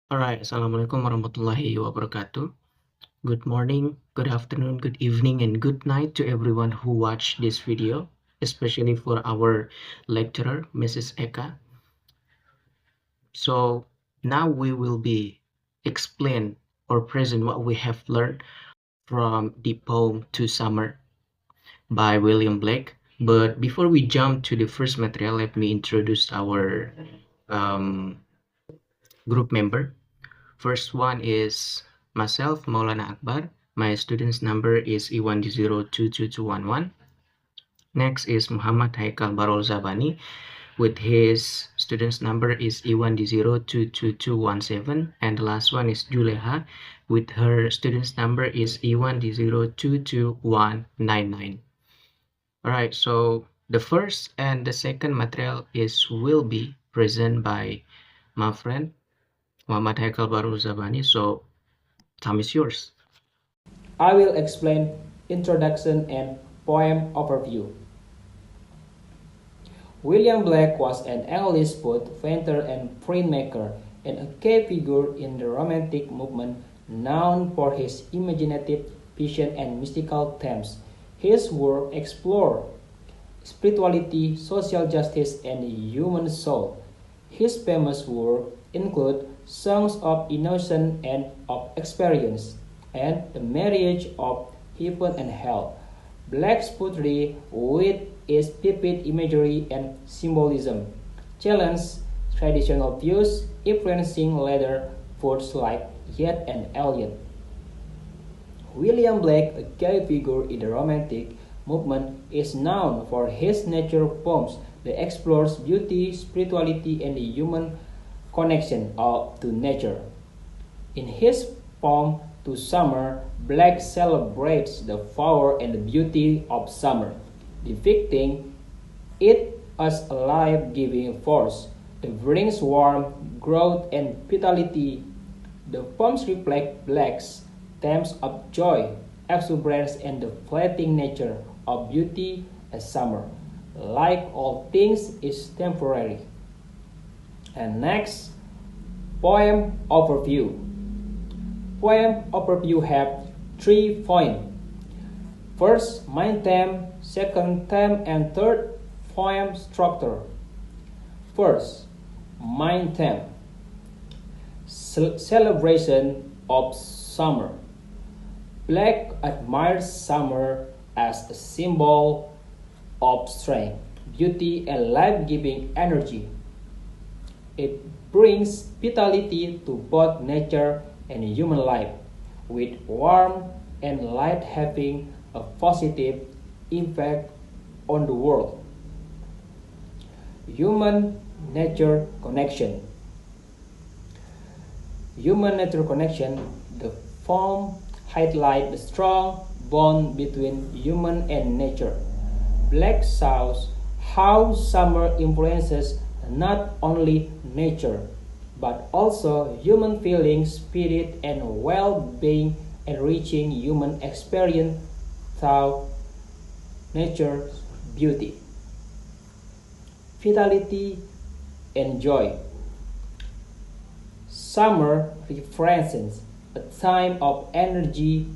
Alright, Assalamualaikum warahmatullahi wabarakatuh. Good morning, good afternoon, good evening, and good night to everyone who watched this video, especially for our lecturer, Mrs. Eka. So now we will be explain or present what we have learned from the poem To Summer by William Blake. But before we jump to the first material, let me introduce our um, group member. First one is myself, Maulana Akbar. My student's number is E1D022211. Next is Muhammad Haikal Barol Zabani with his student's number is E1D022217. And the last one is Juleha with her student's number is E1D022199. Alright, so the first and the second material will be present by my friend Muhammad Haikal Barol Zabani. So time is yours. I will explain introduction and poem overview. William Blake was an English poet, painter, and printmaker, and a key figure in the Romantic movement, known for his imaginative vision and mystical themes. His work explored spirituality, social justice, and the human soul. His famous work include Songs of Innocence and of Experience, and The Marriage of Heaven and Hell. Blake's poetry, with its vivid imagery and symbolism, challenged traditional views, influencing later poets like Yeats and Eliot. William Blake, a key figure in the Romantic movement, is known for his nature poems that explores beauty, spirituality, and the human connection to nature. In his poem To Summer, Blake celebrates the power and the beauty of summer, depicting it as a life-giving force that brings warmth, growth, and vitality. The poems reflect Blake's themes of joy, exuberance, and the fleeting nature of beauty as summer. Like all things is temporary. And next, poem overview. Poem overview have 3 points. First, main theme, second theme, and third, poem structure. First, main theme. Celebration of summer. Blake admires summer as a symbol of strength, beauty, and life-giving energy. It brings vitality to both nature and human life, with warmth and light having a positive impact on the world. Human-nature connection. Human-nature connection, the poem highlights the strong bond between human and nature. Blake shows how summer influences not only nature, but also human feelings, spirit, and well-being, enriching human experience through nature's beauty, vitality, and joy. Summer represents a time of energy,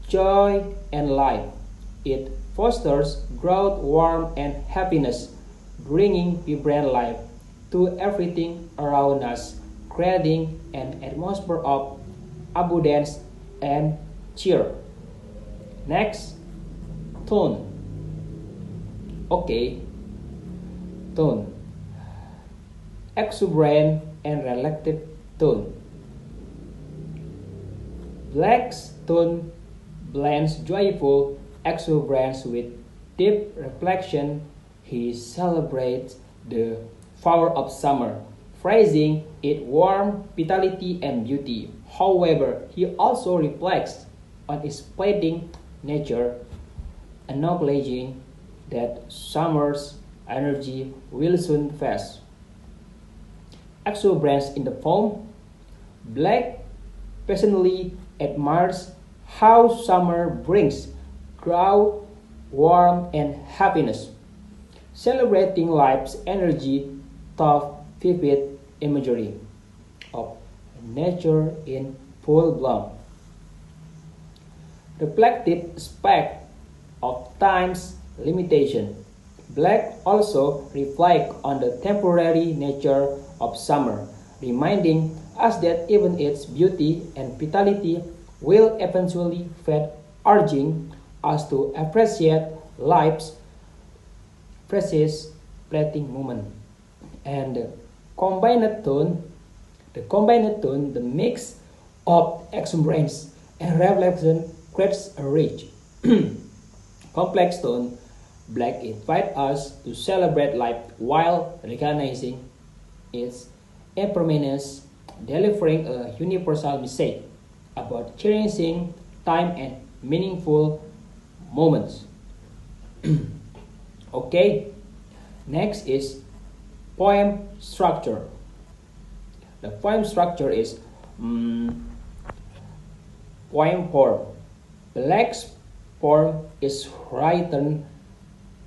joy, and life. It fosters growth, warmth, and happiness, bringing vibrant life to everything around us, creating an atmosphere of abundance and cheer. Next, tone. Okay, tone. Exuberant and relative tone. Blake's tone blends joyful exuberance with deep reflection. He celebrates the power of summer, phrasing it warm, vitality, and beauty. However, he also reflects on its fleeting nature, acknowledging that summer's energy will soon pass. Exuberance in the poem, Blake passionately admires how summer brings growth, warmth, and happiness, celebrating life's energy through vivid imagery of nature in full bloom. Reflective aspect of time's limitation. Black also reflects on the temporary nature of summer, reminding us that even its beauty and vitality will eventually fade, urging us to appreciate life's precious fleeting moment. And the mix of exuberance and reflection creates a rich, complex tone. Black invites us to celebrate life while recognizing its impermanence, delivering a universal message about cherishing time and meaningful moments. Okay, next is poem structure. The poem structure is poem form. Black's form is written,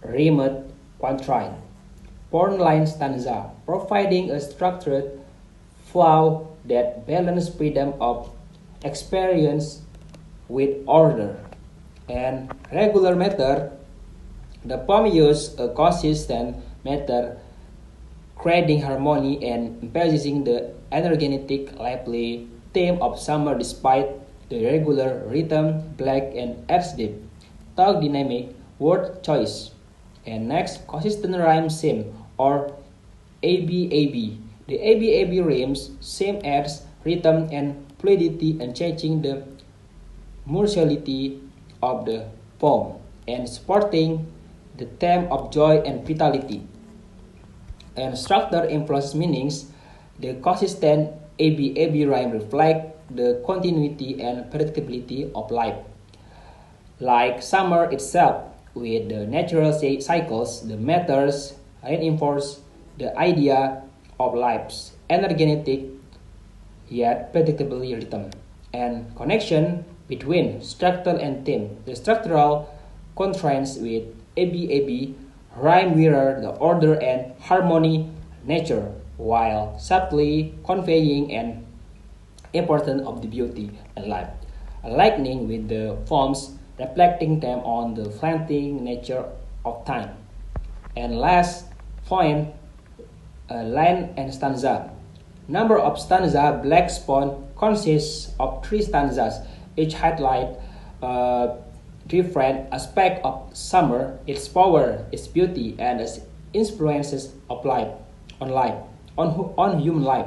rhymed, quatrain, four-line stanza, providing a structured flow that balances freedom of experience with order. And regular meter, the poem uses a consistent meter, creating harmony and emphasizing the energetic, lively theme of summer despite the regular rhythm, black and adds deep, talk dynamic, word choice. And next, consistent rhyme scheme or ABAB. The ABAB rhymes same adds rhythm and fluidity and changing the musicality of the poem and supporting the theme of joy and vitality. And structure influences meanings. The consistent ABAB rhyme reflect the continuity and predictability of life. Like summer itself, with the natural cycles, the meters reinforce the idea of life's energetic yet predictably rhythm and connection between structural and theme. The structural contrasts with ABAB rhyme mirror the order and harmony nature while subtly conveying an importance of the beauty and life, aligning with the forms reflecting them on the fleeting nature of time. And last point, line and stanza. Number of stanza, Black Swan consists of three stanzas, each highlight different aspect of summer, its power, its beauty, and its influences of life on life, on human life.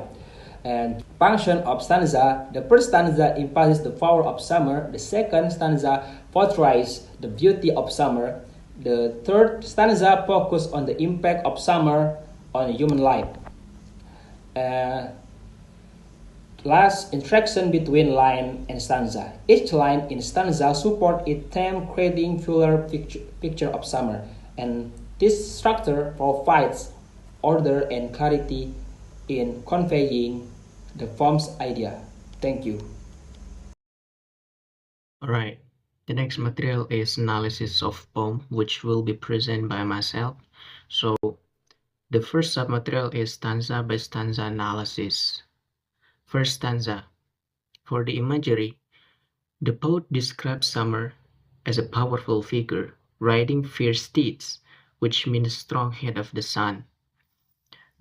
And function of stanza, the first stanza emphasizes the power of summer, the second stanza portrays the beauty of summer, the third stanza focuses on the impact of summer on human life. Uh, Last, interaction between line and stanza. Each line in stanza supports a theme creating fuller picture of summer, and this structure provides order and clarity in conveying the poem's idea. Thank you. Alright, the next material is analysis of poem, which will be presented by myself. So the first submaterial is stanza by stanza analysis. First stanza. For the imagery, the poet describes summer as a powerful figure riding fierce steeds, which means strong head of the sun.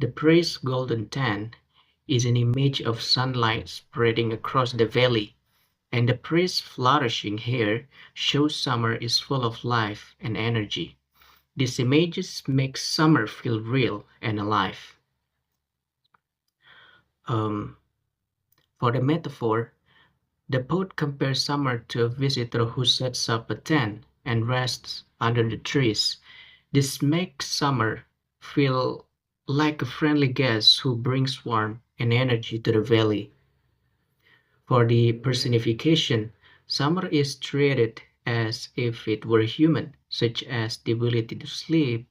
The phrase golden tan is an image of sunlight spreading across the valley, and the phrase flourishing hair shows summer is full of life and energy. These images make summer feel real and alive. For the metaphor, the poet compares summer to a visitor who sets up a tent and rests under the trees. This makes summer feel like a friendly guest who brings warmth and energy to the valley. For the personification, summer is treated as if it were human, such as the ability to sleep,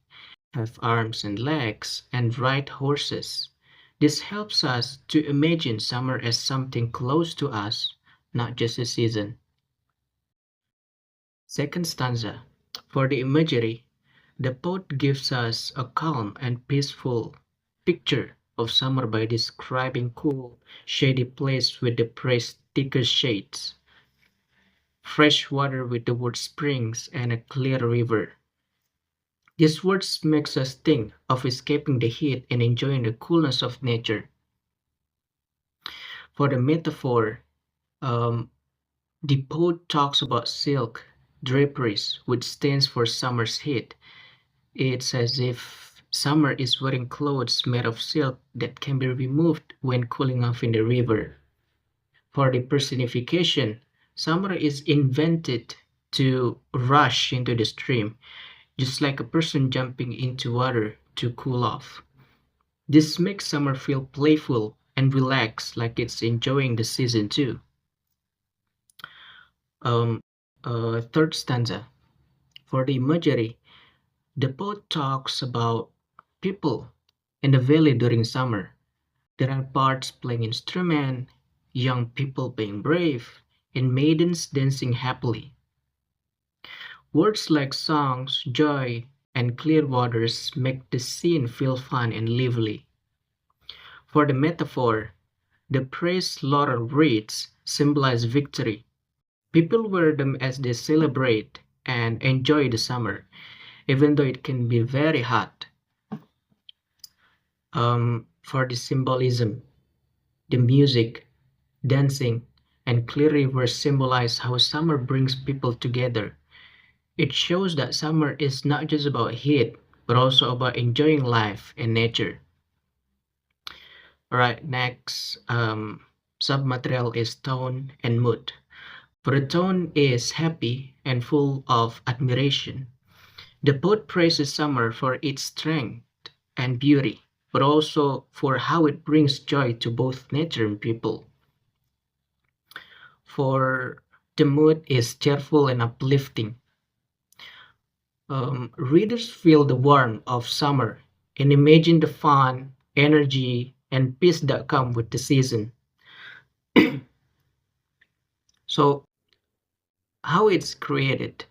have arms and legs, and ride horses. This helps us to imagine summer as something close to us, not just a season. Second stanza. For the imagery, the poet gives us a calm and peaceful picture of summer by describing cool, shady place with the phrase thicker shades, fresh water with the word springs, and a clear river. These words makes us think of escaping the heat and enjoying the coolness of nature. For the metaphor, um, the poet talks about silk draperies, which stands for summer's heat. It's as if summer is wearing clothes made of silk that can be removed when cooling off in the river. For the personification, summer is invented to rush into the stream, just like a person jumping into water to cool off. This makes summer feel playful and relaxed, like it's enjoying the season too. Um, Third stanza. For the imagery, the poet talks about people in the valley during summer. There are bards playing instruments, young people being brave, and maidens dancing happily. Words like songs, joy, and clear waters make the scene feel fun and lively. For the metaphor, the praise laurel wreaths symbolize victory. People wear them as they celebrate and enjoy the summer, even though it can be very hot. For the symbolism, the music, dancing, and clear rivers symbolize how summer brings people together. It shows that summer is not just about heat, but also about enjoying life and nature. All right, next submaterial is tone and mood. For the tone is happy and full of admiration. The poet praises summer for its strength and beauty, but also for how it brings joy to both nature and people. For the mood is cheerful and uplifting. Readers feel the warmth of summer and imagine the fun, energy, and peace that come with the season. So, how it's created?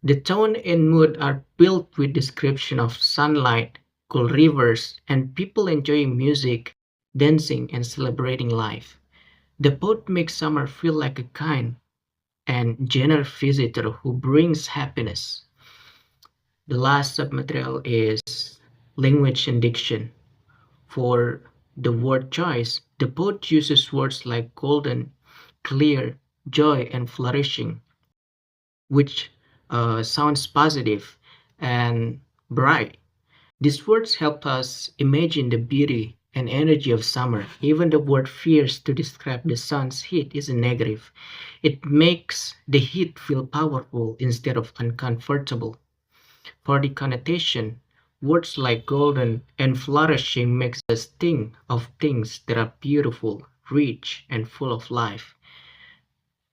The tone and mood are built with description of sunlight, cool rivers, and people enjoying music, dancing, and celebrating life. The poet makes summer feel like a kind and generous visitor who brings happiness. The last submaterial is language and diction. For the word choice, the poet uses words like golden, clear, joy, and flourishing, which sounds positive and bright. These words help us imagine the beauty and energy of summer. Even the word fierce to describe the sun's heat isn't negative. It makes the heat feel powerful instead of uncomfortable. For the connotation, words like golden and flourishing makes us think of things that are beautiful, rich, and full of life.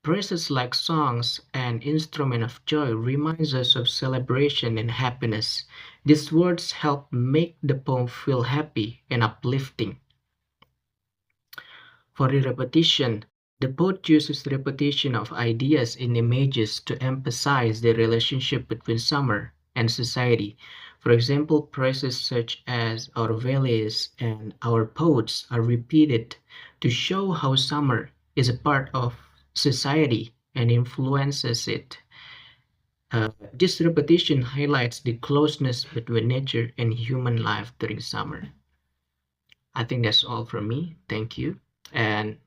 Phrases like songs and instrument of joy reminds us of celebration and happiness. These words help make the poem feel happy and uplifting. For the repetition, the poet uses repetition of ideas in images to emphasize the relationship between summer and society. For example, phrases such as our valleys and our poets are repeated to show how summer is a part of society and influences it. This repetition highlights the closeness between nature and human life during summer. I think that's all from me. Thank you. And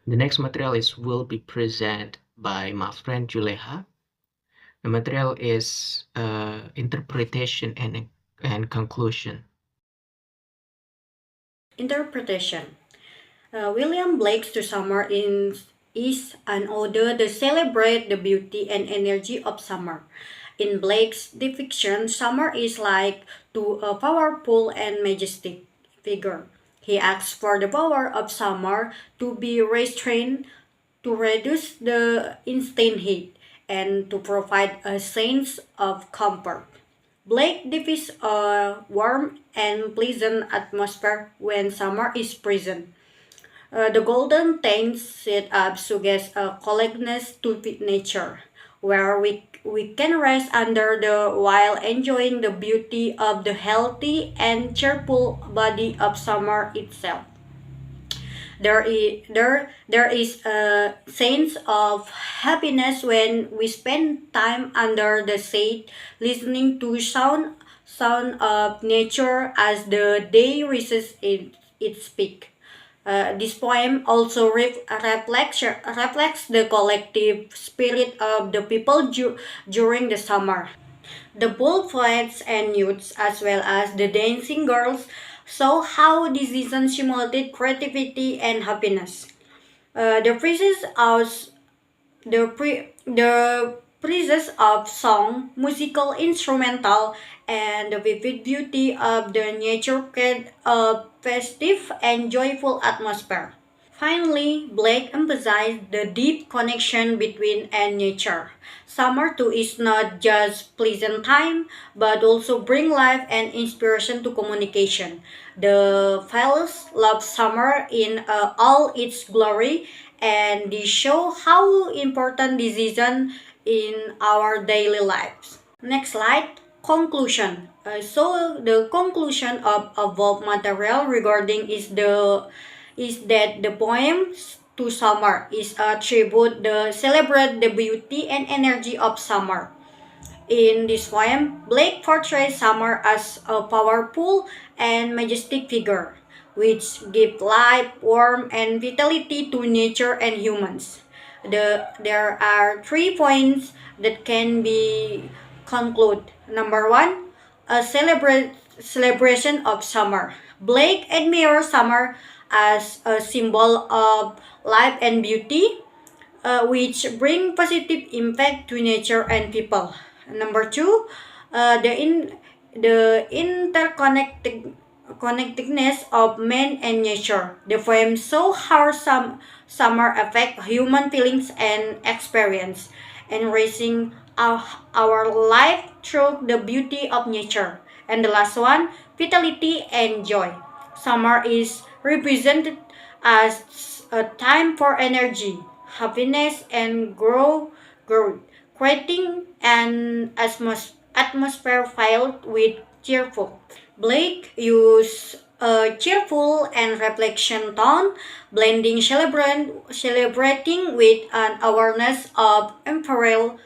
the next material will be presented by my friend Juleha. The material is interpretation and conclusion. Interpretation. William Blake's To Summer is an ode to celebrate the beauty and energy of summer. In Blake's depiction, summer is like to a powerful and majestic figure. He asks for the power of summer to be restrained, to reduce the instant heat, and to provide a sense of comfort. Blake depicts a warm and pleasant atmosphere when summer is present. The golden tints set up suggest a collectedness to nature, where we can rest under the while enjoying the beauty of the healthy and cheerful body of summer itself. There is a sense of happiness when we spend time under the shade, listening to sound of nature as the day reaches its peak. This poem also reflects the collective spirit of the people during the summer. The bold poets and youths, as well as the dancing girls, show how this season stimulated creativity and happiness. The praises of the praises of song, musical, instrumental, and the vivid beauty of the nature create a festive and joyful atmosphere. Finally, Blake emphasized the deep connection between and nature. Summer too is not just pleasant time, but also bring life and inspiration to communication. The fellows love summer in all its glory, and they show how important this season in our daily lives. Next slide. Conclusion. So the conclusion of above material regarding is that the poem to summer is a tribute the celebrate the beauty and energy of summer. In this poem, Blake portrays summer as a powerful and majestic figure, which gives life, warmth, and vitality to nature and humans. There are 3 points that can be concluded. Number one, a celebration of summer. Blake admires summer as a symbol of life and beauty, which bring positive impact to nature and people. Number two, the connectedness of man and nature. The poem show how summer affect human feelings and experience, enriching our life through the beauty of nature. And the last one, vitality and joy. Summer is represented as a time for energy, happiness, and growth, creating an atmosphere filled with cheerful. Blake used a cheerful and reflection tone, blending celebrating with an awareness of imperial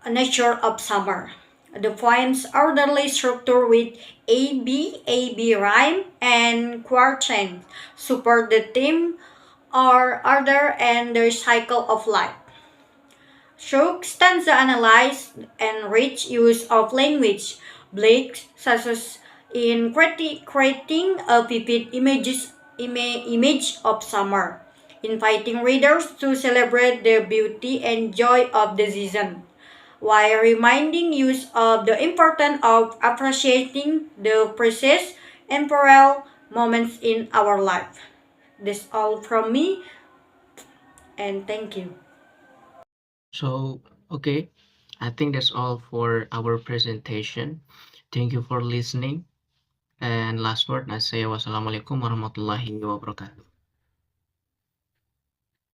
nature of summer. The poem's orderly structure with A B rhyme and quatrain support the theme or order and the cycle of life. Through stanza analyze and rich use of language, Blake success in creating a vivid image of summer, inviting readers to celebrate the beauty and joy of the season, while reminding us of the importance of appreciating the precious and temporal moments in our life. That's all from me, and thank you. So, okay, I think that's all for our presentation. Thank you for listening. And last word, I say wassalamualaikum warahmatullahi wabarakatuh.